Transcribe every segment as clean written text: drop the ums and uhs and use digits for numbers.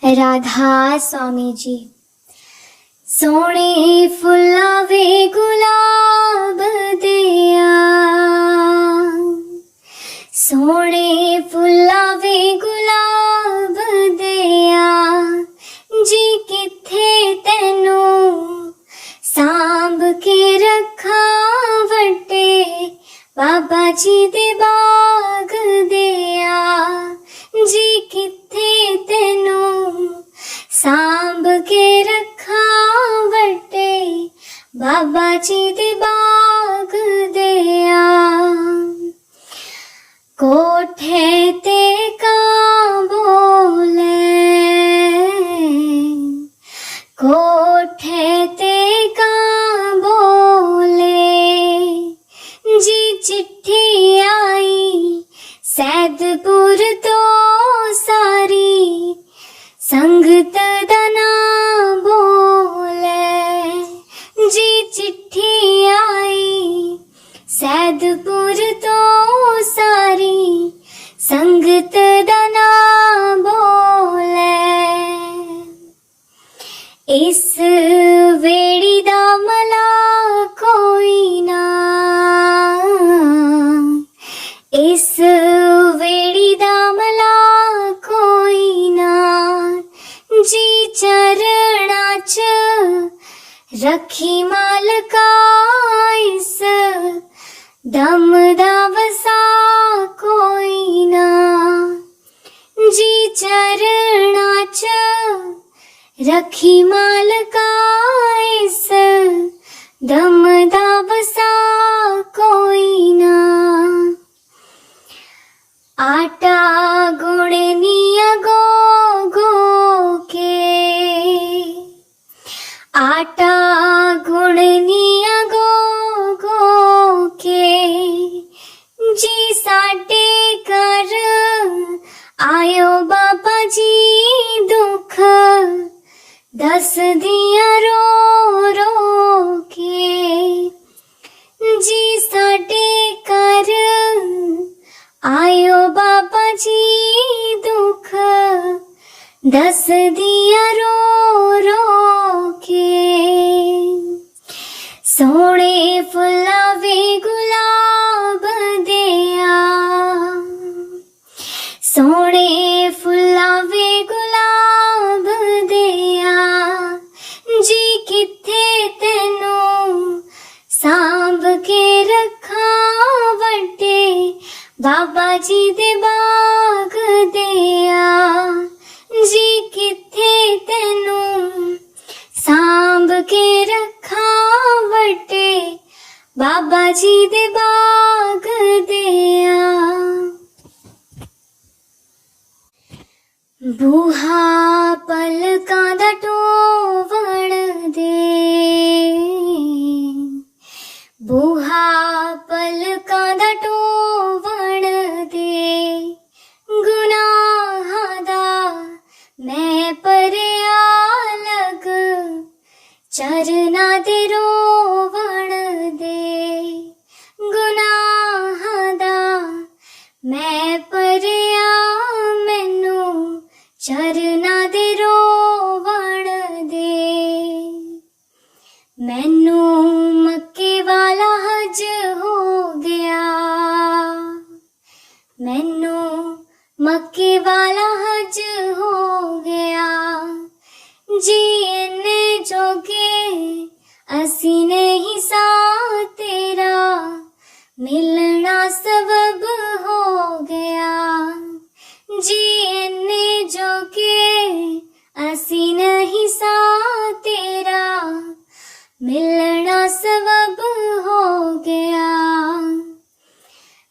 राधा स्वामी जी। सोने फुलावे गुलाब दिया, सोने फुलावे गुलाब दिया, जी किथे तेनू सांभ के रखा वटे बाबा जी दे बाग दिया, जी किथे तेनू सांभ के रखा वटे बाबा जी दे बाग दिया। कोठे ते का बोले, कोठे ते का बोले, जी चिट्ठी आई सैदपुर तो सारी संगत दा नाम बोले, जी चिट्ठी आई सैदपुर तो सारी संगत दा नाम बोले। इस वेड़ी दा मला कोई ना, इस वेड़ी दा मला कोई ना, जी चरणा च रखी मालका इस दम दा वसा कोई ना, जी चरणा च रखी मालका इस दम दा वसा कोई ना। आटा गुणनिया गो गो के, आटा गुणनिया गो गो के, जी साडे घर आयो बाबा जी दुख दस दिया रो रो के, जी साडे घर आयो बाबा जी दुख दस दिया रो रो के। सोने फुलावे गुलाब दिया, सोने फुलावे गुलाब दिया, जी किथे तेनू सांभ के रखा वटे बाबा जी दे बाग दिया, जी किथे तेनू सांभ के रखा वटे बाबा जी दे बाग दिया। बूहा पलकां दा टोवण दे, बूहा पलकां दा टोवण दे, गुनाहां दा मैं भरिया लग चरना दे रोवण दे, गुनाहां दा मैं भरिया मैनू चरना दे रोवण दे। मैनू मक्के वाला हज हो गया, मैनू मक्के वाला हज हो गया, जी इन्ने जोगे असी नहीं सा तेरा मिलना सबब हो गया, जी इन्ने जोगे असी नहीं सा तेरा मिलना सबब हो गया।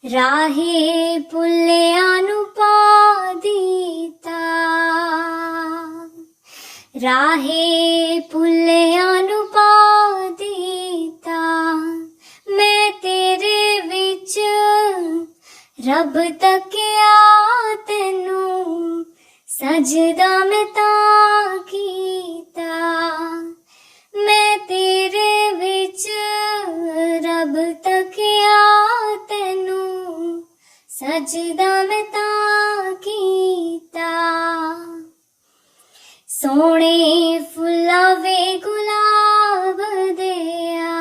राहे पुल्लिया नू पा दीता, राहे पुल्लिया नू पा दीता, मैं तेरे विच रब तकिया तेनू सजदा मैं तां कीता, मैं तेरे विच रब तकिया तेनू सजदा मैं तां कीता। सोने फुलावे गुलाब दिया,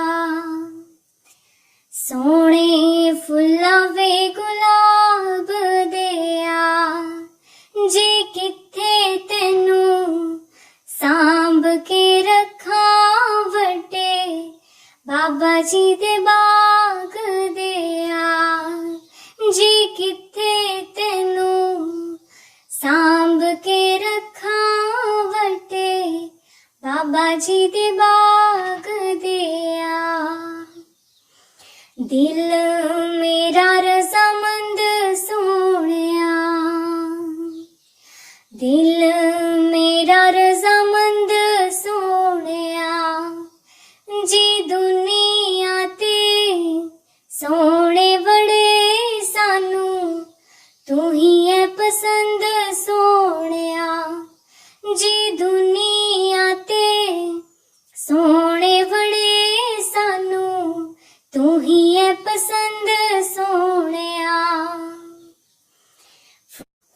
सोने फुलावे गुलाब दिया, जी किथे तेनू सांभ के रखा वड्डे बाबा जी दे बाग दिया, जी किथे तेनू सांभ के रखा वड्डे बाबा जी दे बाग दिया। दिल मेरा रज़ामंद सोहणिया, दिल मेरा रज़ामंद सोहणिया, जी दुनिया ते सोहणे बड़े सानू तू ही है पसंद सोहणिया, जी दुनिया ते सोहणे बड़े सानू तू ही है पसंद सोहणिया।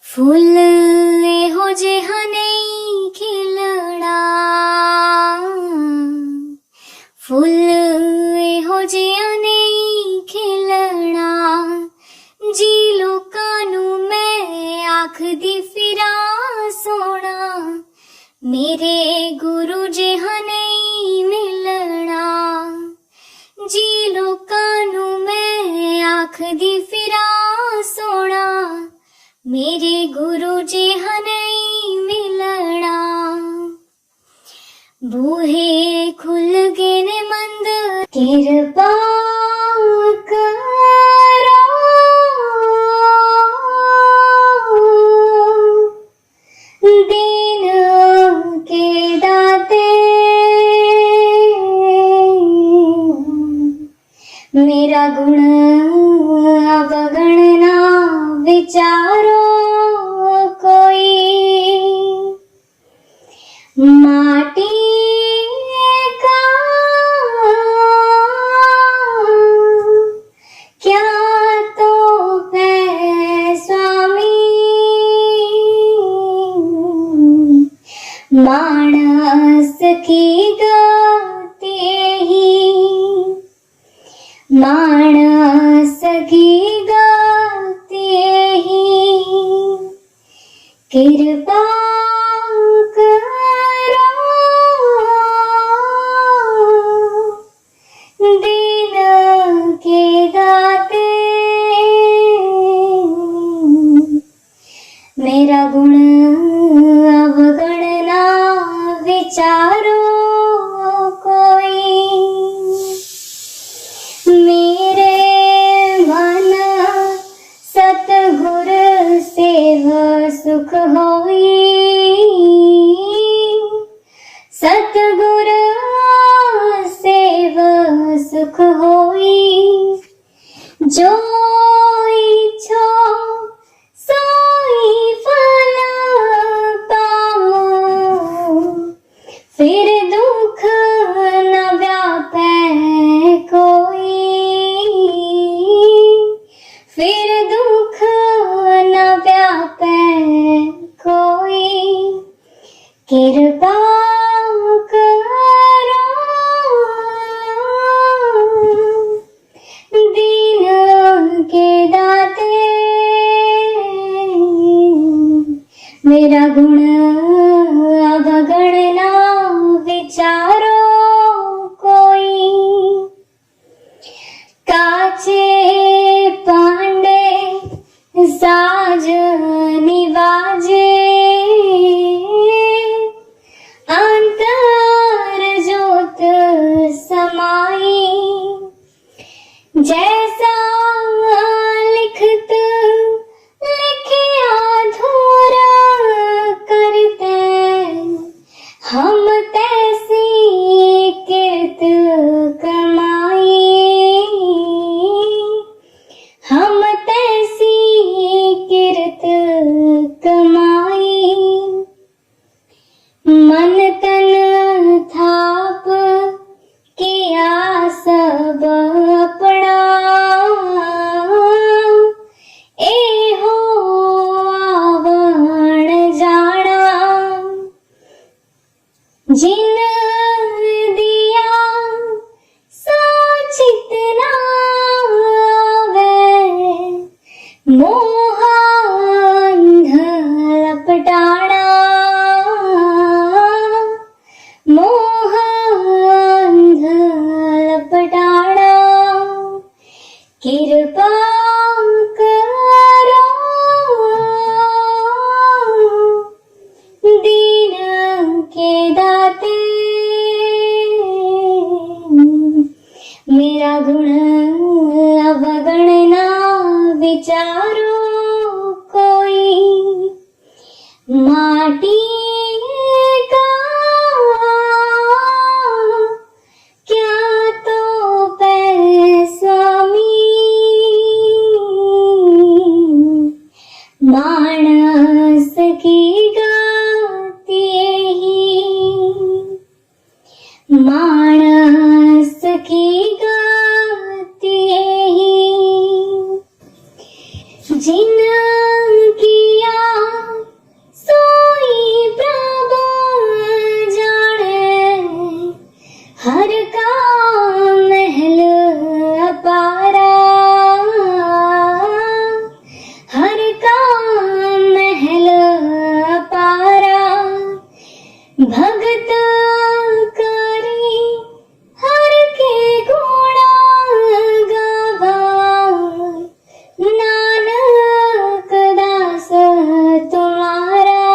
फुल एहो जिहा नहीं खिलना, फुल एहो जिहा नहीं खिलना, जी लोकां नू मैं आखदी फिरा सोना, मेरे गुरु जिहा नहीं मिलना, जी लोकां नू मैं आखदी फिरा सोना, मेरे गुरु जिहा नहीं मिलना। बूहे खुल गए ने मंद किरपा करो, दीन के दाते मेरा गुण अवगणना विचारो कोई, माटी का क्या तो है स्वामी, मानस की गति ही, मानस की गति ही, कृपा करो दीन के दाते, मेरा गुण अवगणना विचारो कोई, मेरे मन सतगुर सेव सुख होई, सतगुर सेव सुख होई, जो इच्छो सोई फल पाओ, फिर दुख न व्यापै कोई, फिर दुख न व्यापै कोई, कृपा करो दीन के दाते, मेरा गुण अवगणना विचारो कोई, काचे पांडे साज निवाजे, अंतर जोत समाई, जैसा लिखत लिखिया धूरा करते, हम तैसी किरत कमाई, हम तैसी किरत कमाई, मन तन थाप किया सब अपना, ए हो आवण जाना, जिन दिया सोचित ना आवे, मोहांध लपटाना, मोहांध लपटाना। कृपा करो दीन के दाते, मेरा गुण अवगणना विचारो कोई, माटी का क्या तो पैर स्वामी, मानस की गाती ही, मानस की गाती ही। जिन किया सोई प्रभु जाने, हर का महल अपारा, हर का महल अपारा। भगत करी हर के गुण गावा, नानक दास तुम्हारा,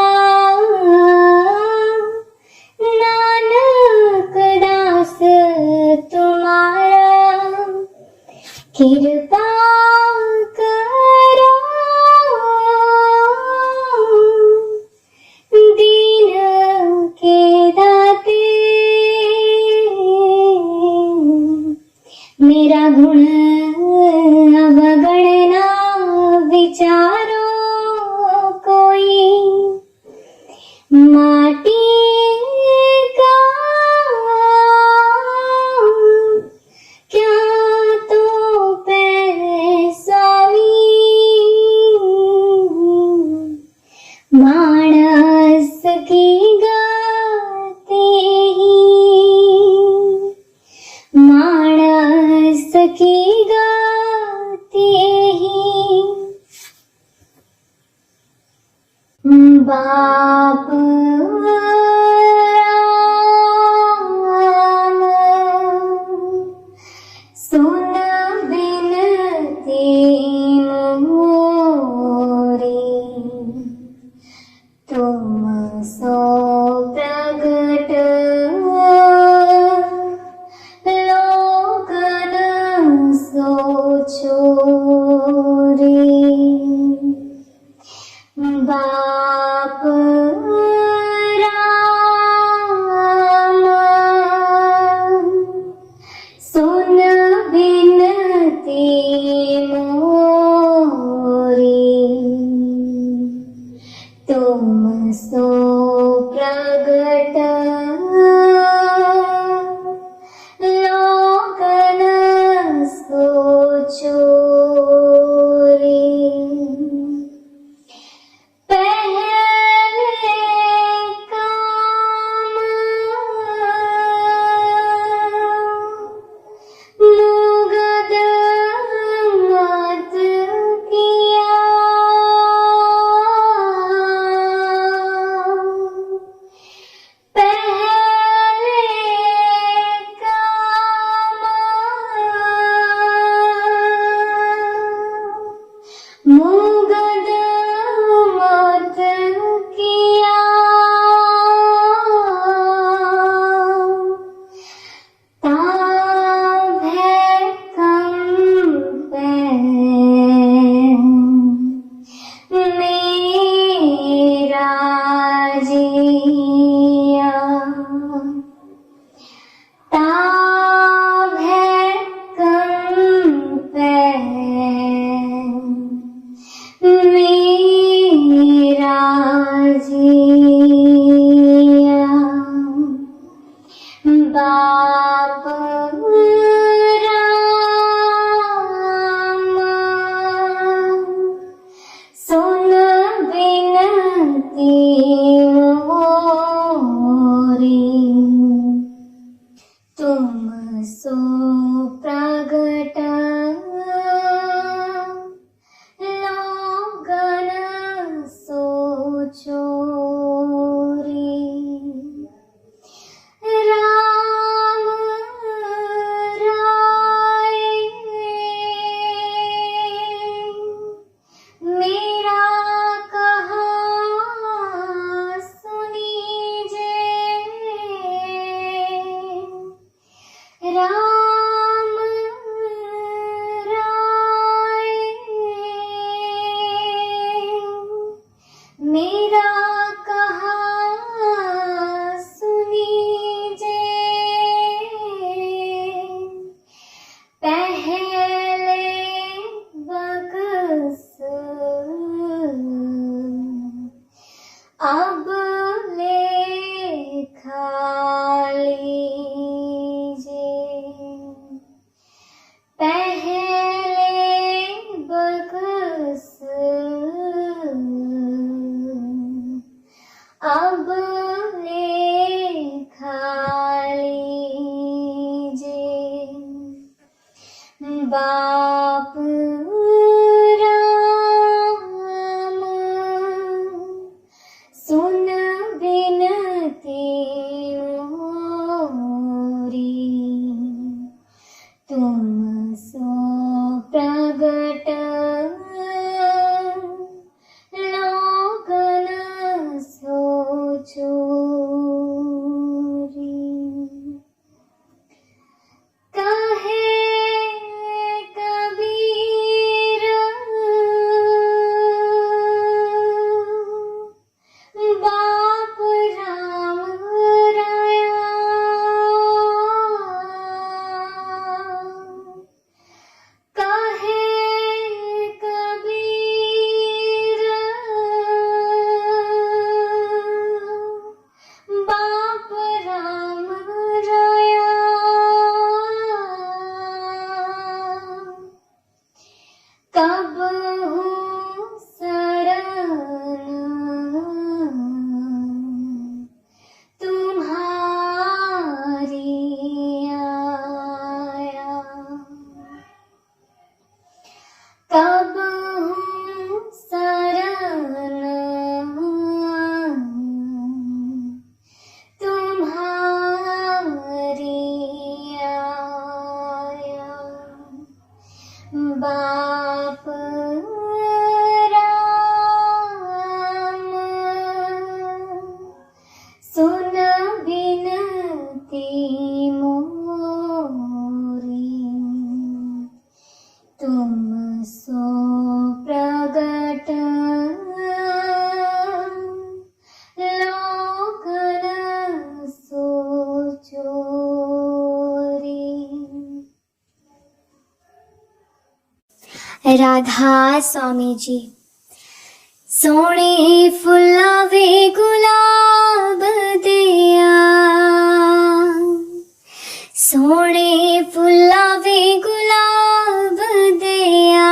नानक दास तुम्हारा। कृपा करो दीन के दाते, मेरा गुण अवगणना विचारो कोई, माटी का क्या तो पैर स्वामी, मानस की गाते ही, मानस की गाते ही। बाप राम सुन बिनती मोरी, तुम सो प्रगट लोकन सो छोरी। बाप राम सुन बिनती मोरी, तुम सो प्रगट लोकन सो छोरी। पहले काम मुगद मत किया, पहले अब खाली जे बाप राम सुन बिनती मोरी तुम सो प्रगट लोकन सो चोरी कहे कबीर बाप राम राया कहे कबीर बाप राम राया कब हूँ शरण तुम्हारी आया कब हूँ शरण तुम्हारी आया बाप राम सुन बिनती मोरी तुम सो प्रगट लोकन सो चोरी। राधा स्वामी जी। सोने फुलावे गुलाब दिया सोने फुलावे गुलाब दिया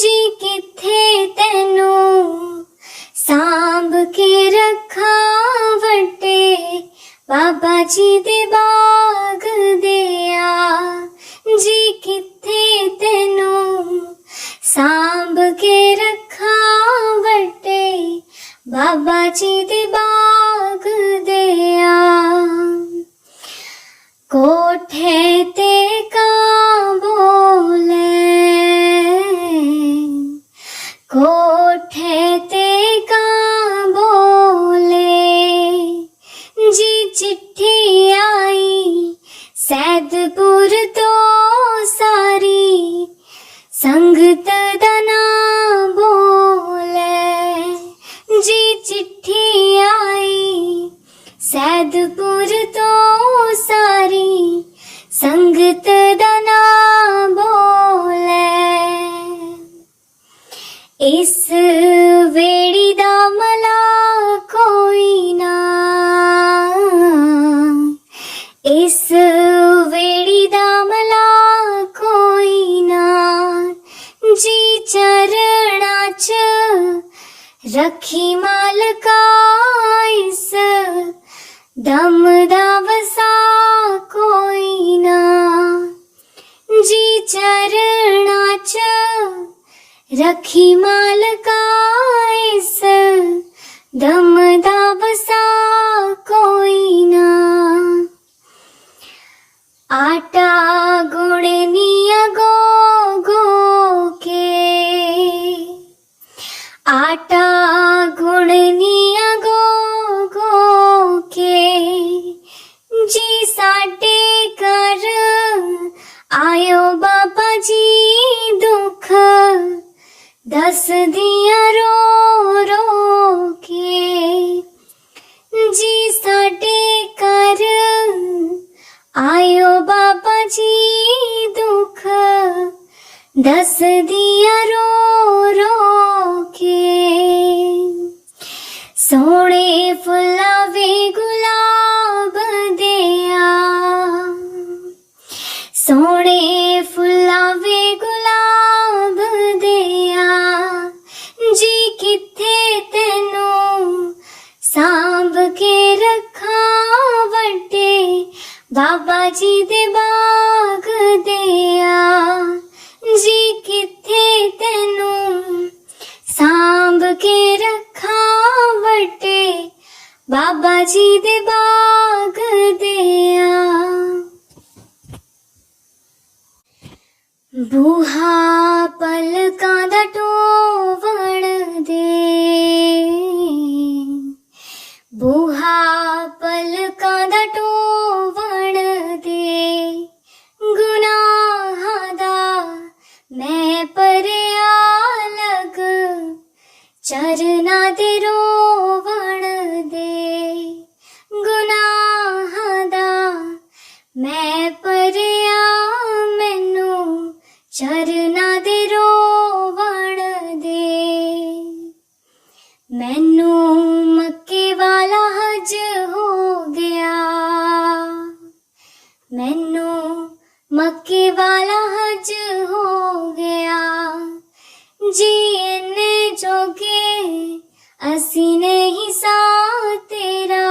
जी किथे तेनू सांभ के रखा वटे बाबा जी दे बाग दिया जी किथे तेनू सांभ के रखा वटे बाबा जी दे बाग दिया कोठे ते का बोले कोठे ते का बोले जी चिट्ठी आई सैदपुर तो सारी संगत दना बोले जी चिट्ठी आई सैदपुर तो सारी संगत दना बोले इस वेड़ी दा मला कोई ना इस वेड़ी दा मला कोई ना जी चरणा च रखी मालका इस दम दा वसा कोई ना जी चरणा च रखी मालका इस दम दा वसा कोई ना आटा गुणनिया गो गो के आटा गुणनिया गो गो के जी साडे घर आयो बाबा जी दुख दस दिया रो रो के जी साडे घर आयो बाबा जी दुख दस दिया रो रो के सोने फुलावे गुलाब दिया सोने फुलावे गुलाब दिया जी किथे तेनू सा बाबा जी दे बाग दिया जी किथे तेनू सांभ के रखा वटे बाबा जी दे बाग दिया बूहा पलकां दा टोवण दे बूहा पलकां दा टोवण दे गुनाहां दा मैं परिया लग चरना दे रोवण दे गुनाहां दा मैं परिया मैनू चरना दे रोवण दे मैनू मक्के वाला हज हो गया मैनू मक्के वाला हज हो गया जी इन्ने जोगे असी नहीं सा तेरा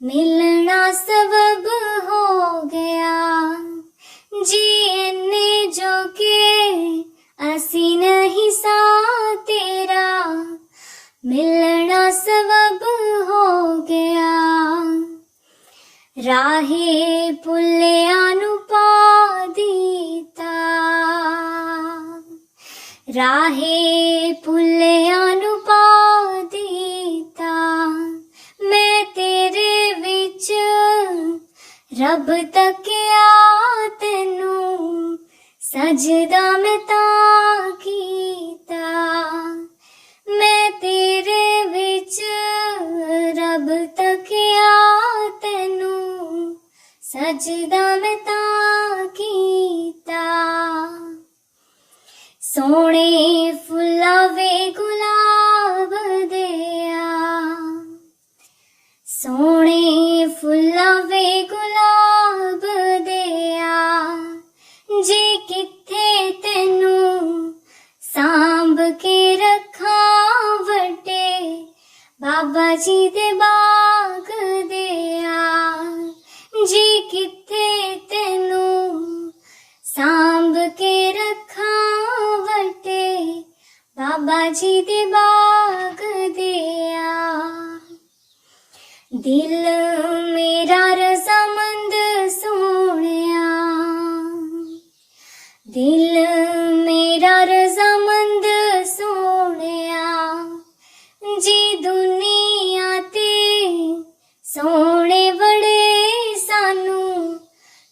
मिलना सबब हो गया जी इन्ने जोगे असी नहीं सा तेरा मिलना सबब हो गया राहे पुल्लिया नू पा दीता राहे पुल्लिया नू पा दीता मैं तेरे विच रब तकिया तेनू सजदा मैं तां कीता मैं तेरे विच रब तकिया तेनू सजदा मैं तां कीता सोने फुल्ला वे गुलाब दिया सोने फुल्ला वे गुलाब दिया जी किथे तेनू सांभ के रखा वटे बाबा जी दे बाग दिया जी किथे तेनू सांभ के रखा वटे बाबा जी दे बाग दिया दिल मेरा रज़ामंद सोहणिया दिल मेरा रज़ामंद सोहणिया जी दुनिया ते सोहणे बड़े सानू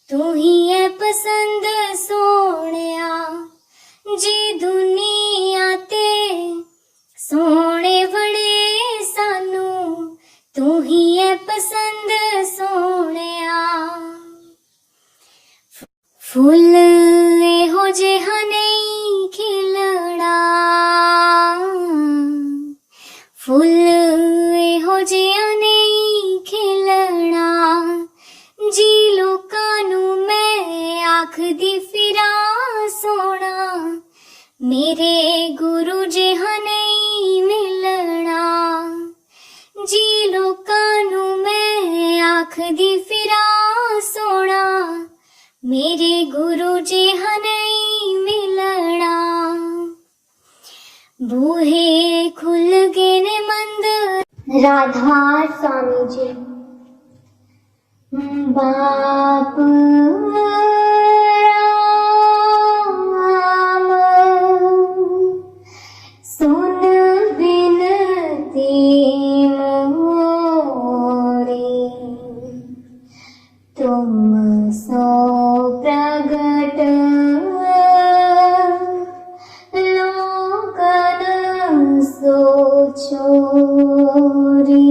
तू ही है पसंद सोहणिया जी दुनिया ते सोहणे बड़े सानू तू ही है पसंद सोहणिया फुल एहो जिहा नहीं खिलना फुल एहो जिहा नहीं खिलना जी लोकां नू मैं आखदी फिरा सोना मेरे गुरु जिहा नहीं मिलना जी लोकां नू मैं आखदी फिरा सोना मेरे गुरु जिहा नहीं मिलना बूहे खुल गए ने मंद राधा स्वामी जी बाप राम सुन बिनती मोरी तुम सो प्रगट लोकन सो छोरी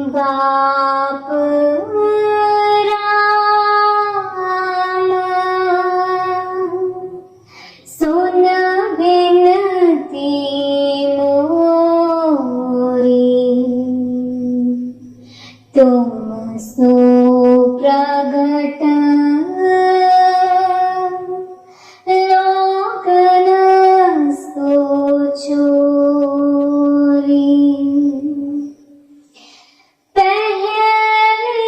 बाप राम सुन बिनती मोरी तुम सो प्रगट लोकन सो छोरी पहली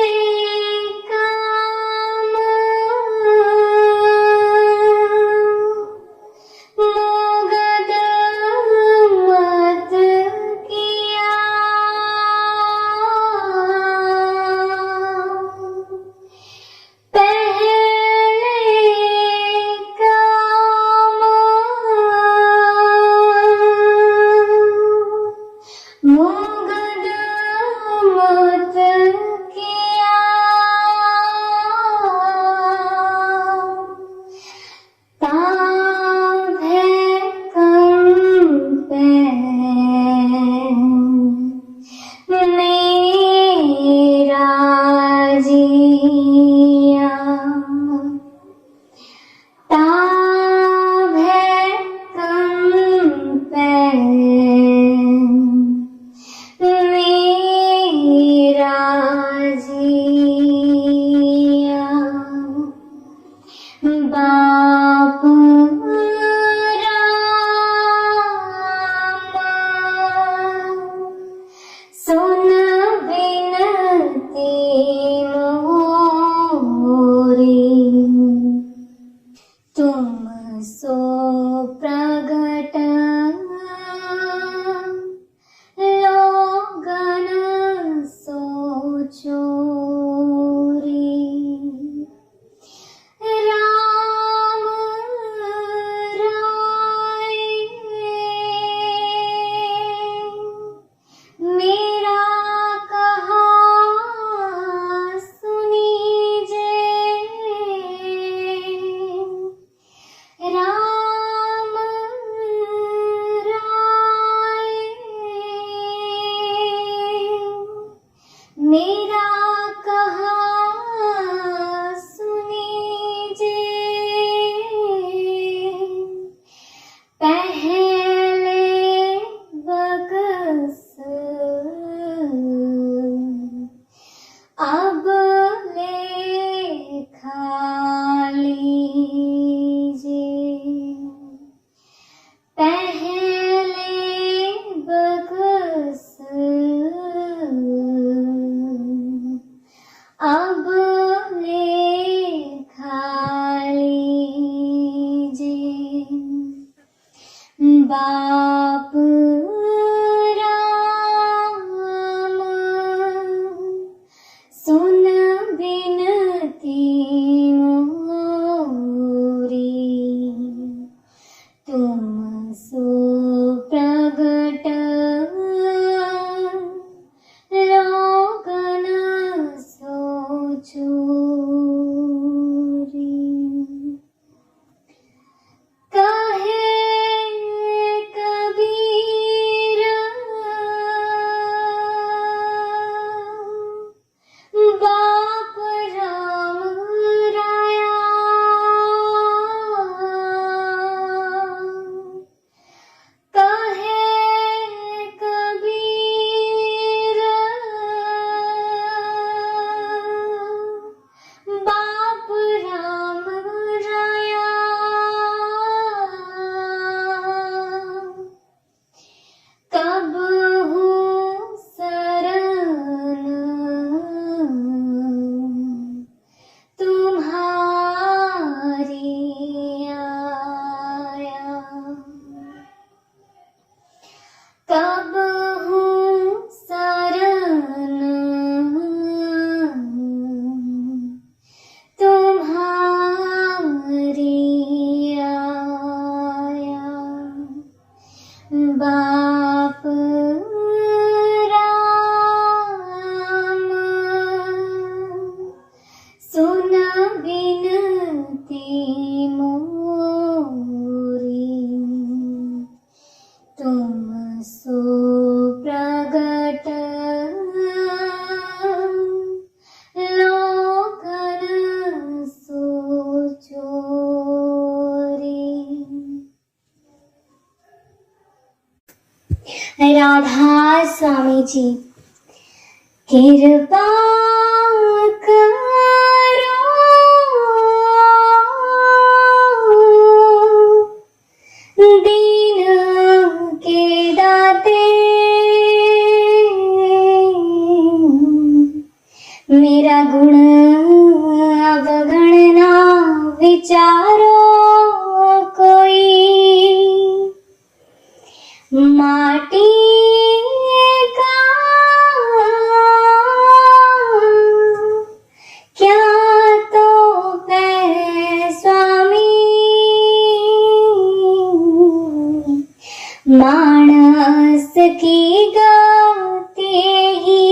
सुन बिनती मोरी, तुम सो प्रगट लोगन सो चोरी। राम राय मेरा कहा सुनीजे, राम राय मेरा कहा सुनीजे। पहले बगस अब लेखा लीजिए, पहले बगस अब लेखा लीजिए। बाप राम सुन बिनती मोरी, तुम सो प्रगट लोगन सो चोरी। कहे कबीर बाप राम राया, कहे कबीर बाप राम राया। कब हूँ शरण तुम्हारी आया, कब हूँ शरण तुम्हारी आया। बाप राम सुन बिनती मोरी, तुम सो प्रगट लोगन सो चोरी। राधा स्वामी जी। कृपा करो दीन के दाते, मेरा गुण अवगण ना विचारो कोई। माटी का क्या तो है स्वामी, मानस की गाते ही,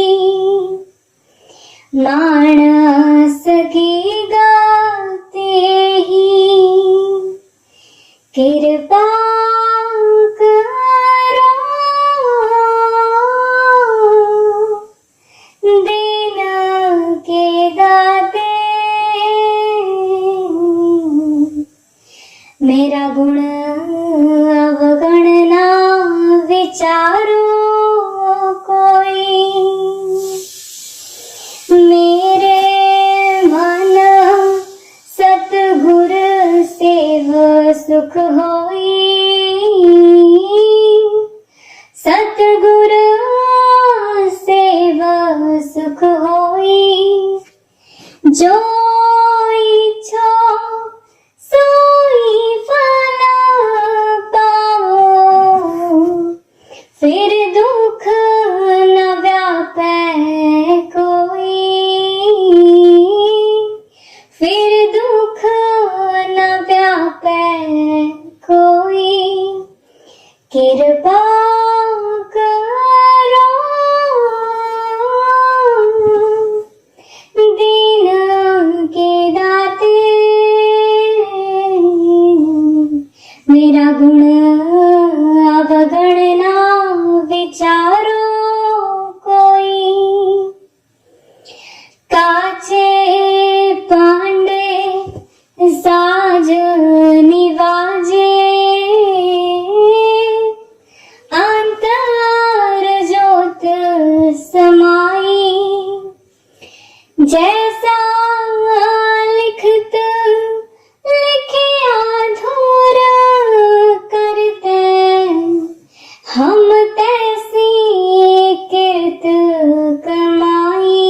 मानस की गाते ही। कृपा करो दीन के दाते, मेरा गुण अवगण ना विचारो कोई। मेरे मन सतगुर सेव सुख होई, सतगुर जो इच्छा सोई फल पाओ, फिर दुख न व्यापे कोई, फिर दुख न व्यापे कोई। कृपा करो दीन के दाते, मेरा गुण अवगण ना विचारो कोई। काचे पांडे साज निवाजे, अंतर ज्योत समाई। जैसा लिखत लिखिया धूर करते, हम तैसी कृत कमाई,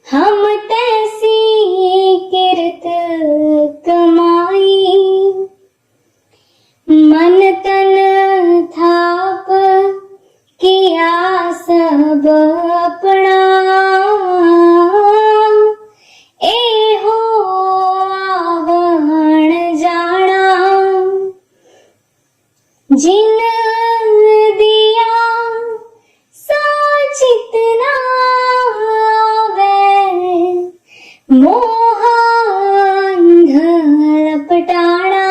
हम तैसी कृत कमाई। मन तन थाप किया सब अपना, ए हो आवण जाना। जिन दिया सो चितना आवे, मोह अंध लपटाना,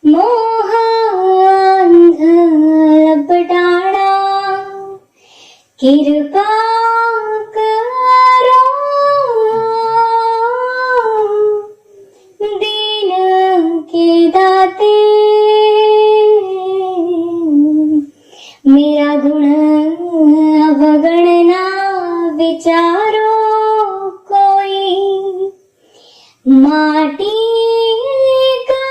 मोह अंध लपटाना। कृपा करो दीन के दाते, मेरा गुण अवगण ना विचारो कोई। माटी का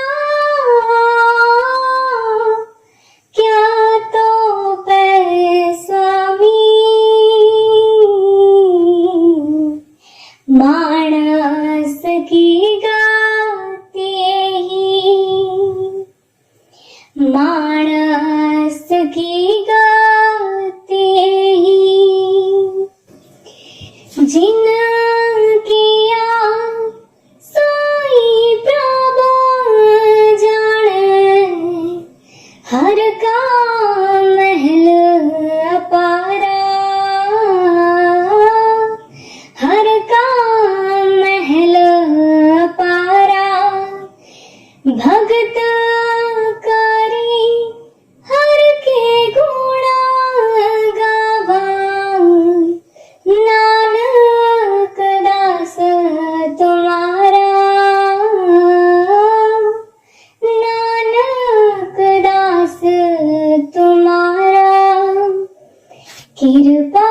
क्या तो पै स्वामी, मानस की गाती ही, मानस की गाती ही। जिन किया सोई प्रभु जाने, हर का महल अपारा, हर का महल अपारा। भगत करी हर के गुण गावा, नानक दास तुम्हारा, नानक दास तुम्हारा। कृपा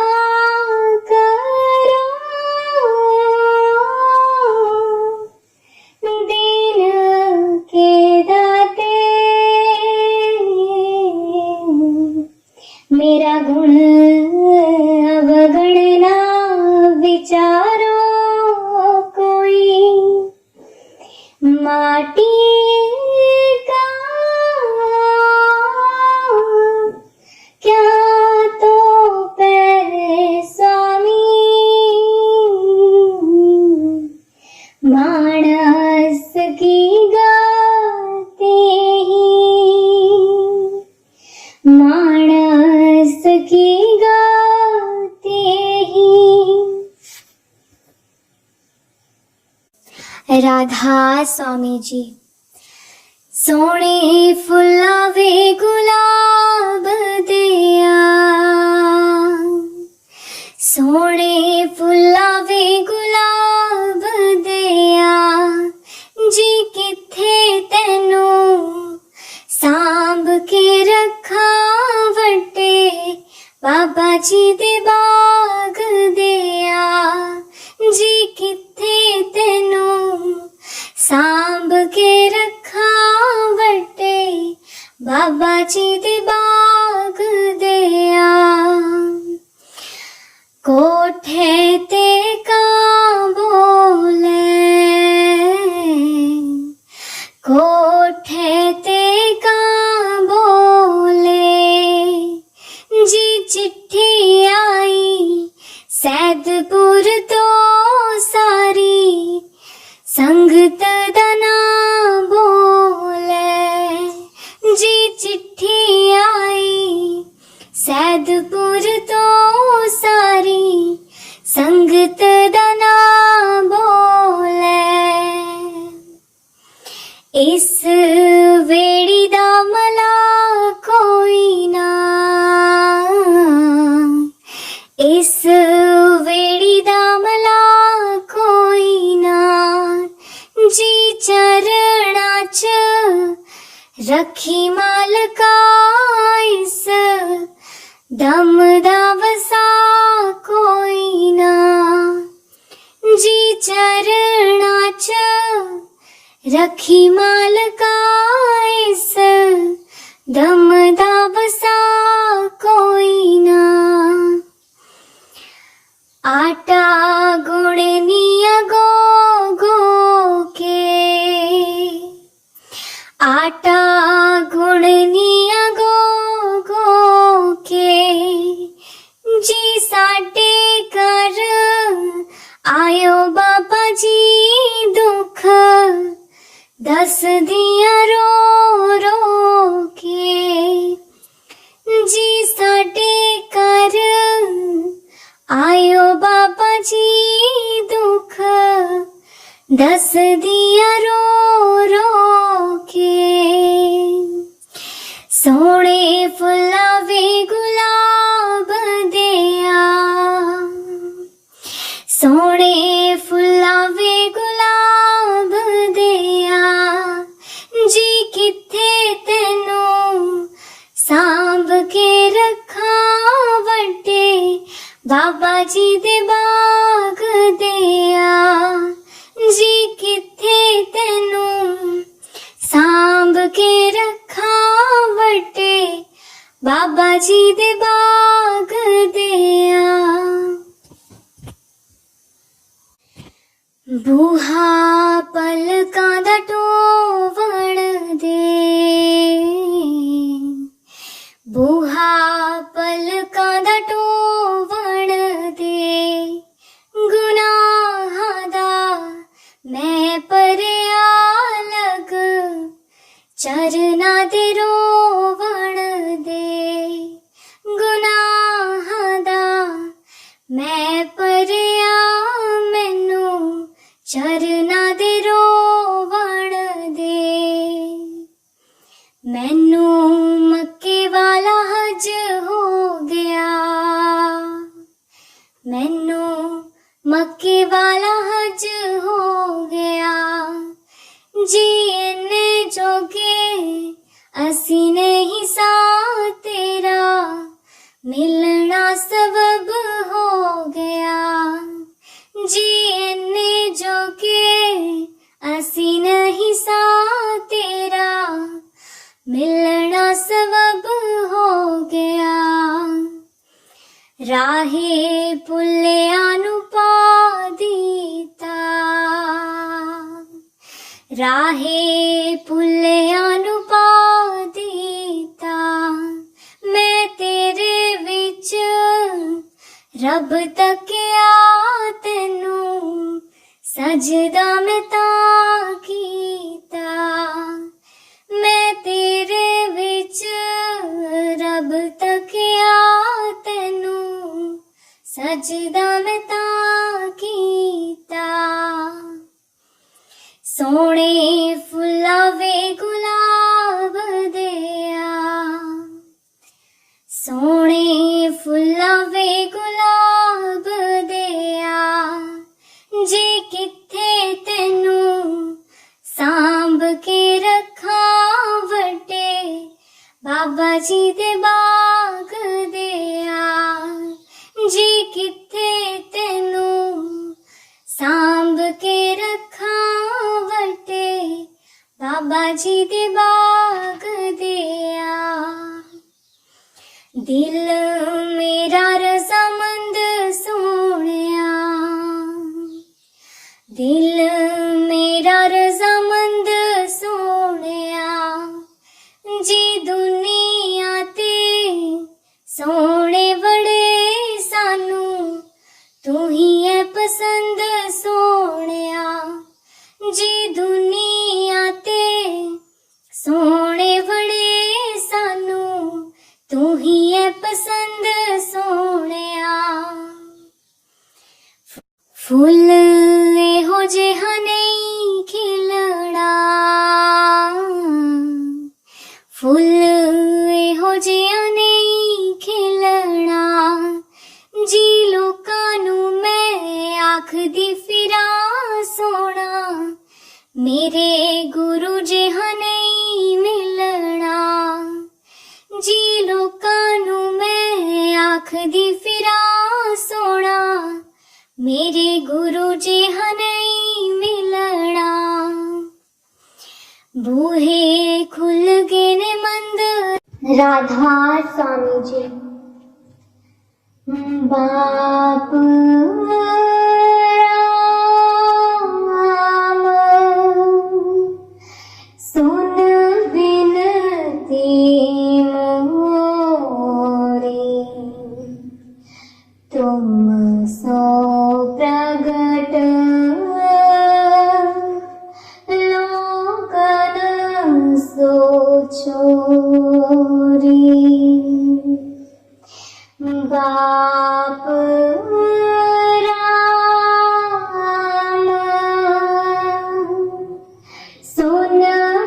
करो दीन के दाते, मेरा गुण अवगण ना विचारो कोई। माटी का क्या तो पै स्वामी, मानस की गाते ही, मानस की गाते ही। राधा स्वामी जी। सोने फुलावे गुलाब दिया, सोने फुलावे गुलाब दिया, जी किथे तेनू सांभ के रखा वटे, बाबा जी दे बाग दिया, जी किथे तेनू सांभ के रखा वटे, बाबा जी दे बाग दिया। कोठे ते कां बोले, कोठे ते कां बोले, जी चिट्ठी आई सैदपुर तो सारी संगत दा नां बोले, जी चिट्ठी आई सैदपुर तो सारी संगत दा नां बोले। इस वेड़ी दा मला कोई ना, इस वेड़ी दा मला कोई ना, जी चरणा च रखी मालका इस दम दा वसा कोई ना, जी चरणा च रखी मालका इस दम दा वसा कोई ना। आटा गुणनिया गो गो के, आटा गुणनिया गो गो के, जी साडे घर आयो बाबा जी दुख दस दिया रो रो के, जी साडे घर आयो बाबा जी दुख दस दिया रो रो के। सोने फुलावे गुलाब दिया, सोने फुलावे गुलाब दिया, जी किथे तेनू सांभ के रखा वड्डे बाबा जी दे बाग दिया, जी किथे तेनू सांभ के रखा वड्डे बाबा जी दे बाग दिया। बूहा पलकां दा टोवण दे, बूहा पलकां दा टोवण दे, गुनाहां दा मैं भरिया लग चरना दे रोवण दे, गुनाहां दा मैं भरिया मैनू चरना दे रोवण दे। मैनू मक्के वाला हज हो गया, मैनू मक्के वाला हज हो गया, जी इन्ने जोगे असी नहीं सा तेरा मिलना सबब हो गया, जी इन्ने जोगे असी नहीं सा तेरा मिलना सबब हो गया। राहे पुल्लिया नू पा दीता, राहे पुल्लिया नू पा दीता, मैं तेरे विच रब तकिया तेनू सजदा मैं तां कीता, मैं तेरे विच रब तकिया तेनू सजदा मैं तां कीता। सोने फुलावे गुलाब दिया, सोने फुलावे गुलाब दिया, जी किथे तेनू सांभ के रखा वड्डे बाबा जी दे बाग दिया, जी किथे तेनू सांभ के रखा वड्डे बाबा जी दे बाग दिया। दिल मेरा रज़ामंद तू ही है पसंद सोहणिया फुल एहो जिहा नहीं खिलना फुल एहो जिहा नहीं खिलना जी लोकां नूं मैं आखदी फिरा सोना मेरे गुरु जिहा नहीं मिलना जी लोकां नूं मैं आखदी फिरा सोना मेरे गुरु जिहा नहीं मिलना बूहे खुल गए ने मंद राधा स्वामी जी बाप राम सुन बिनती मोरी तुम सो प्रगट लोकन सो छोरी बाप राम सुन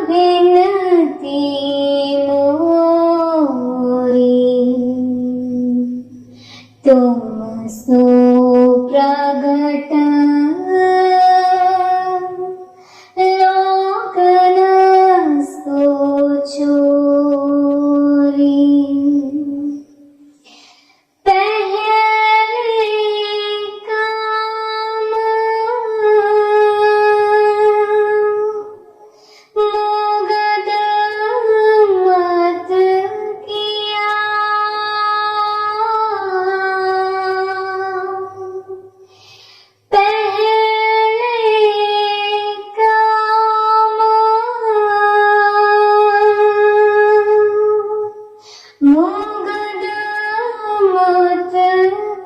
बिनती मोरी तुम सो प्रगट लोकन सो छोरी मुगद मत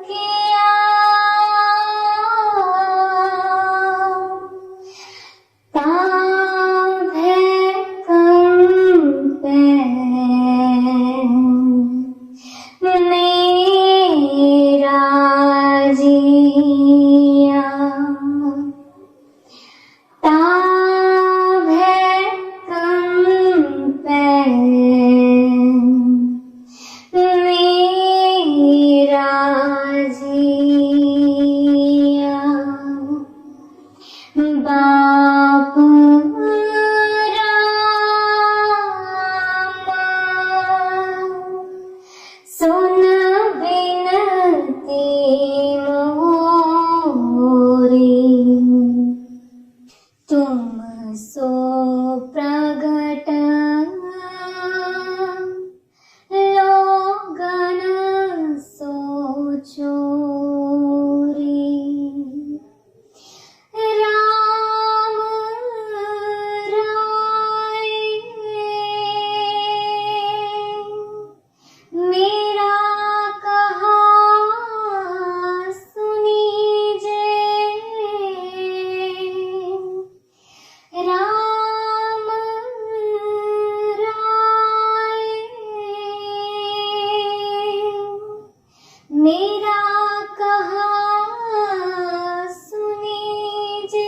किया ताभे कंपे मेरा जिया ताभे कंपे मेरा जिया बाप राम सुन बिनती मोरी तुम सो प्रगट लोगन सो छोरी राम राय मेरा कहा सुनीजे राम राय मेरा कहा सुनीजे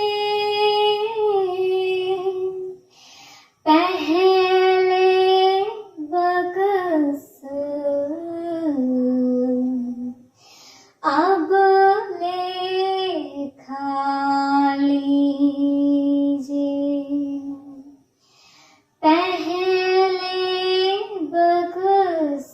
पहले बकस अब लेखा लीजिए पहले बकस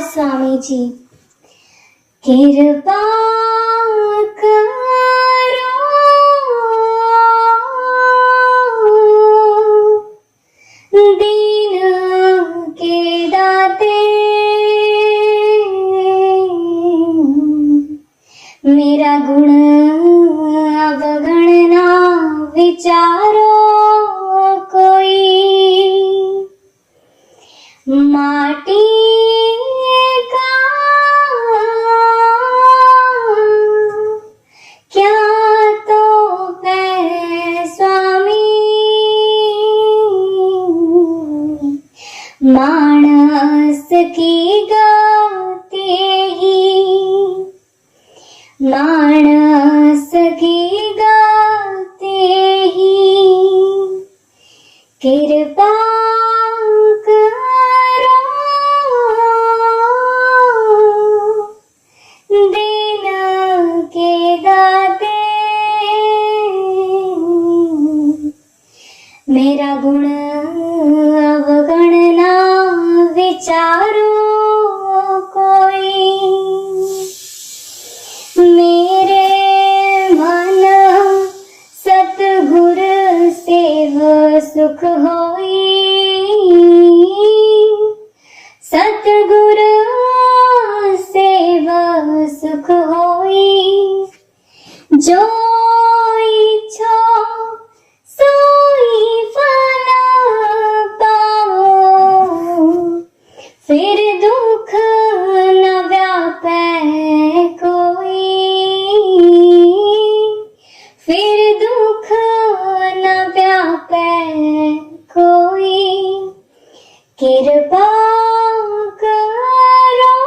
स्वामी जी। कृपा करो दीन के दाते, मेरा गुण अवगण ना विचारो कोई। माटी का क्या तो है स्वामी, मानस की गति ही, मानस की गति ही। कृपा करो दीन के दाते, मेरा गुण अवगण ना विचारो कोई। मेरे मन सतगुर सेव सुख होई, सतगुर सेव सुख होई। जो इच्छो सोई फल पाओ, फिर दुख न व्यापे कोई, फिर दुख न व्यापे कोई। कृपा करो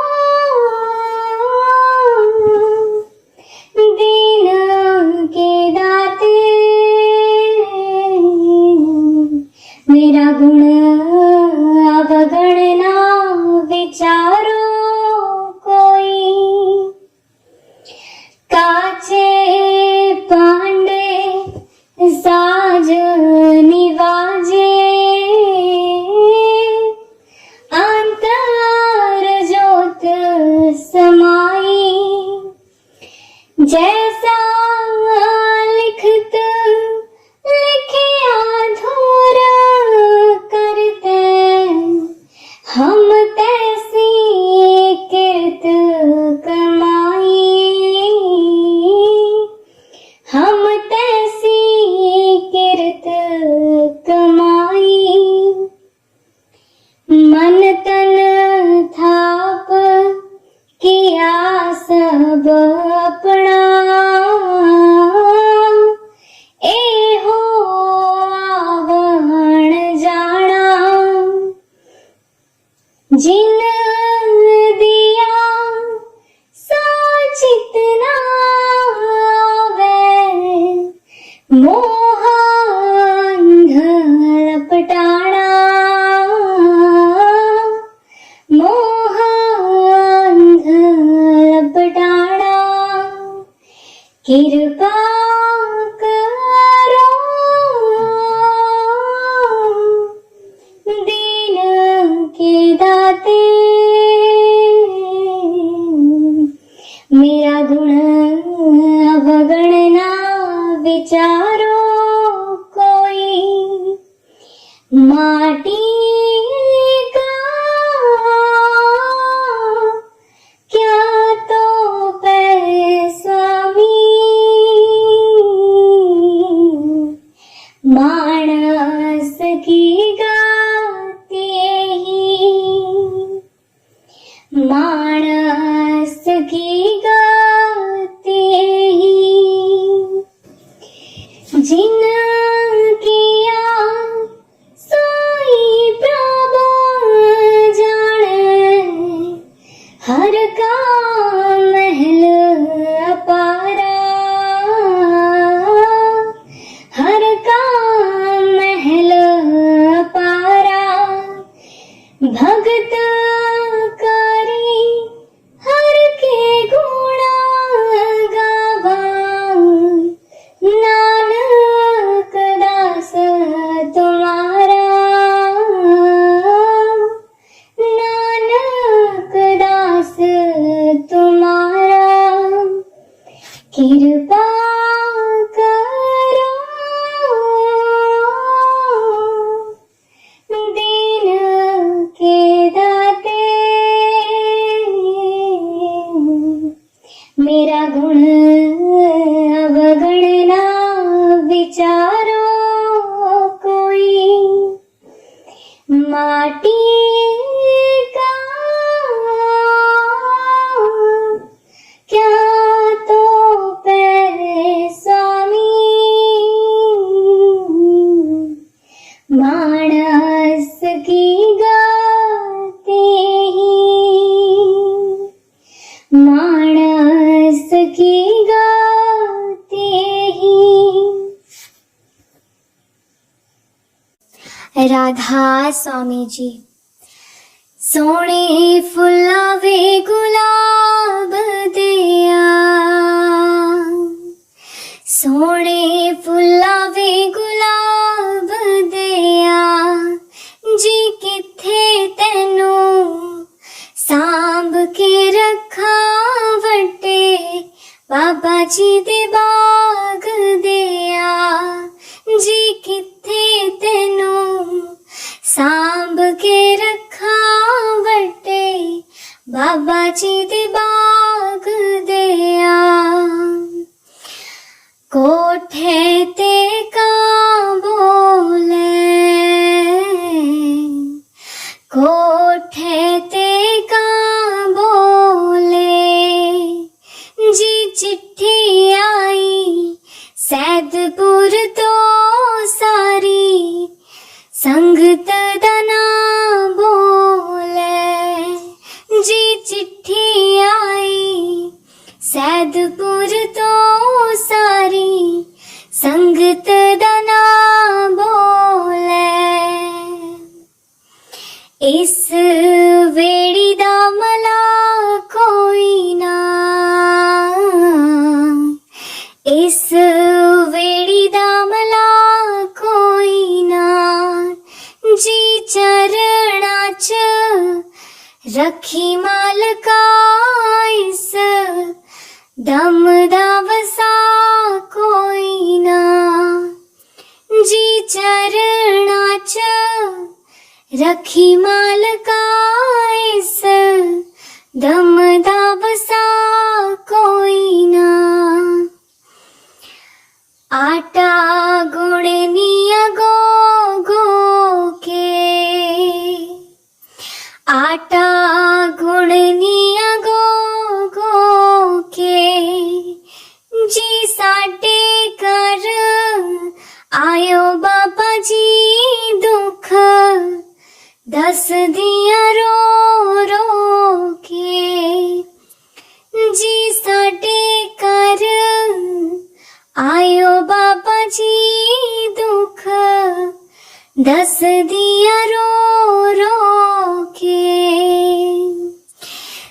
दीन के दाते, मेरा गुण अवगण ना विचारो कोई। काचे पांडे साज निवाजे, अंतर ज्योत समाई। जैसा लिखत लिखिया धूर करते, हम तैसी कृत कमाई, हम तैसी कृत कमाई। मन तन थाप किया सब अपना, ए हो आवण जाना। जिन दिया सो चितना आवे, मोह अंध लपटाना, मोह अंध लपटाना। कृपा करो दीन के दाते, मेरा गुण अवगण ना विचारो कोई। माटी का क्या तो है स्वामी, मानस की गति ही, मानस की गति ही। जिन किया सोई प्रभु जाने, हर का महल अपारा, हर का महल अपारा। भगत करी हर के गुण गावा, नानक दास तुम्हारा, नानक दास मेरा गुण अवगणना विचारो कोई, माटी का क्या तो पैर स्वामी, मानस की गाते ही, मानस की गाते ही। राधा स्वामी जी। सोने फुलावे गुलाब दिया, सोने फुलावे गुलाब दिया, जी किथे तेनू सांभ के रखा वटे, बाबा जी दे बाग दिया, जी किथे तेनू सांभ के रखा वटे, बाबा जी दे बाग दिया। कोठे ते का बोले, कोठे ते का बोले, जी चिट्ठी आई सैदपुर तो सारी, संगत दा ना बोले, जी चिट्ठी आई सैदपुर तो सारी, संगत दा ना बोले। इस वेड़ी दा मला कोई ना, इस वेड़ी दा मला कोई ना, जी चरणा च रखी मालका, इस दम दा वसा कोई ना, जी चरणा च रखी मालका, इस दम दा वसा कोई ना। आटा गुणनिया गो गो के, आटा गुणनिया गो गो के, जी साडे घर आयो बाबा जी दुख, दस दिया रो रो के, जी साडे घर आयो बाबा जी दुख, दस दिया रो रो के।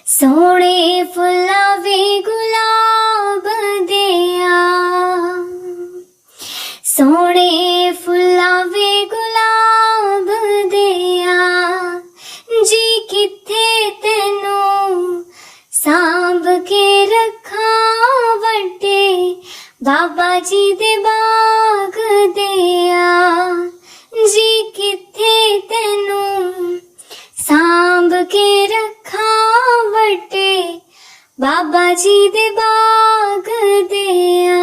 सोने फुलावे गुलाब दिया, सोने फुलावे गुलाब दिया, जी किथे तेनू सांभ के रखा वटे, बाबा जी दे बाग दिया, जी किथे तेनू सांभ के रखा वटे, बाबा जी दे बाग दिया।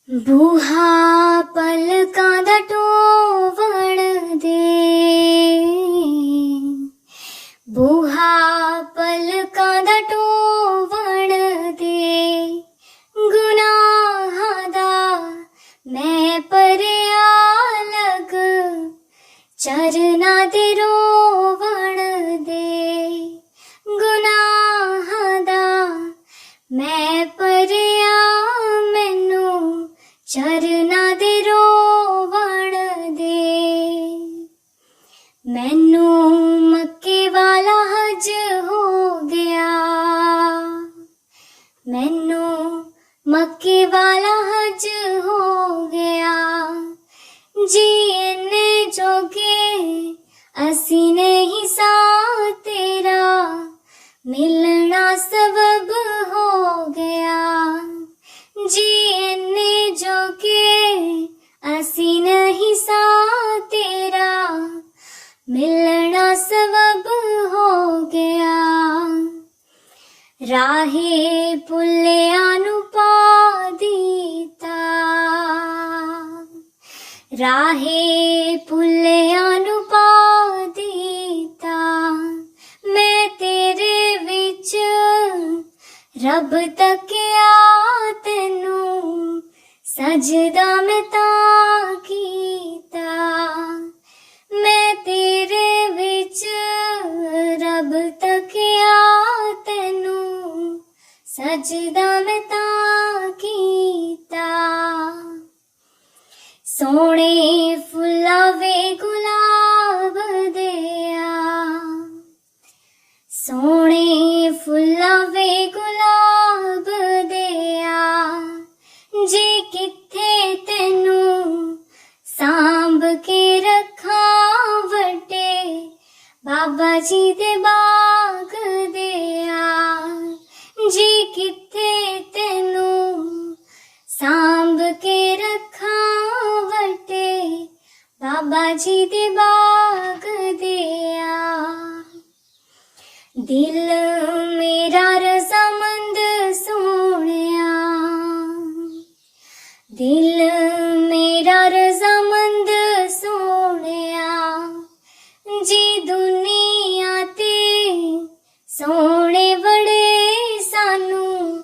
बूहा पलकां दा टोवण दे, बूहा पलकां दा टोवण दे, गुनाहां दा मैं भरिया लग, चरना दे रोवण दे, गुनाहां दा मैं भरिया, मैनू चरना दे रोवण दे। मैनू मक्के वाला हज हो गया, मैनू मक्के वाला हज हो गया, जी इन्ने जोगे असी नहीं सा, तेरा मिलना सबब हो गया, जी इन्ने जोगे असी नहीं सा, तेरा मिलना सबब हो गया। ਰਾਹੇ ਭੁੱਲਿਆ ਨੂੰ ਪਾ ਦਿੱਤਾ, ਰਾਹੇ ਭੁੱਲਿਆ ਨੂੰ ਪਾ ਦਿੱਤਾ। ਮੈਂ ਤੇਰੇ ਵਿੱਚ ਰੱਬ ਤੱਕਿਆ, ਤੈਨੂੰ ਸਜਦਾ ਮੈਂ ਤਾਂ ਕੀਤਾ। ਮੈਂ ਤੇਰੇ ਵਿੱਚ ਰੱਬ ਤੱਕਿਆ, ਤੈਨੂੰ ਸਜਦਾ ਮੈਂ ਤਾਂ ਕੀਤਾ। ਸੋਹਣੇ ਫੁੱਲਾਂ ਵੇ ਗੁਲਾਬ ਦਿਆ, ਸੋਹਣੇ ਫੁੱਲਾਂ ਵੇ ਗੁਲਾਬ ਦਿਆ। ਜੇ ਕਿੱਥੇ ਤੈਨੂੰ ਸਾਂਭ ਕੇ ਰੱਖਾਂ, ਵੱਡੇ ਬਾਬਾ ਜੀ ਦੇ ਬਾਗ ਦਿਆ। ਜੇ ਕਿੱਥੇ ਤੈਨੂੰ ਸਾਂਭ ਕੇ ਰੱਖਾਂ, ਵੱਡੇ ਬਾਬਾ ਜੀ ਦੇ ਬਾਗ ਦਿਆ। ਦਿਲ ਮੇਰਾ ਰਜ਼ਾਮੰਦ ਸੋਹਣਿਆ, ਦਿਲ ਮੇਰਾ ਰਜ਼ਾਮੰਦ ਸੋਹਣਿਆ। ਜੀ ਦੁਨੀਆ ਤੇ ਸੋਹਣੇ ਬੜੇ ਸਾਨੂੰ,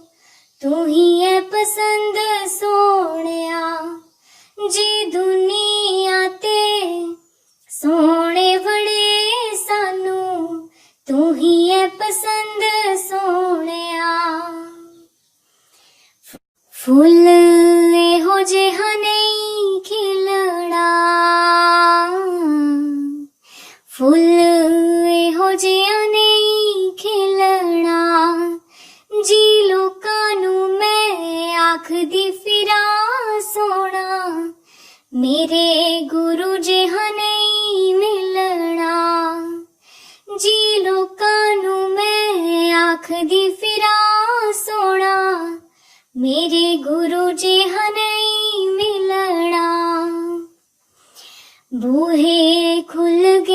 ਤੂੰ ਹੀ ਹੈ ਪਸੰਦ ਸੋਹਣਿਆ। ਜੀ ਦੁਨੀਆ ਤੇ ਸੋਹਣੇ ਬੜੇ ਸਾਨੂੰ, ਤੂੰ ਹੀ ਹੈ ਪਸੰਦ ਸੋਹਣਿਆ। ਫੁੱਲ ਇਹੋ ਜਿਹਾ ਨਹੀਂ ਖਿਲਣਾ, ਫੁੱਲ ਇਹੋ ਜਿਹਾ ਨਹੀਂ ਖਿਲਣਾ। ਜੀ ਲੋਕਾਂ ਨੂੰ ਮੈਂ ਆਖਦੀ ਫਿਰਾਂ, ਸੋਹਣਾ ਮੇਰੇ ਗੁਰੂ ਜਿਹਾ ਨਹੀਂ ਮਿਲਣਾ। ਜੀ ਲੋਕਾਂ ਨੂੰ ਮੈਂ ਆਖਦੀ ਫਿਰਾਂ, ਸੋਹਣਾ ਮੇਰੇ ਗੁਰੂ ਜਿਹਾ ਨਹੀਂ ਮਿਲਣਾ। ਬੂਹੇ ਖੁੱਲ ਗਏ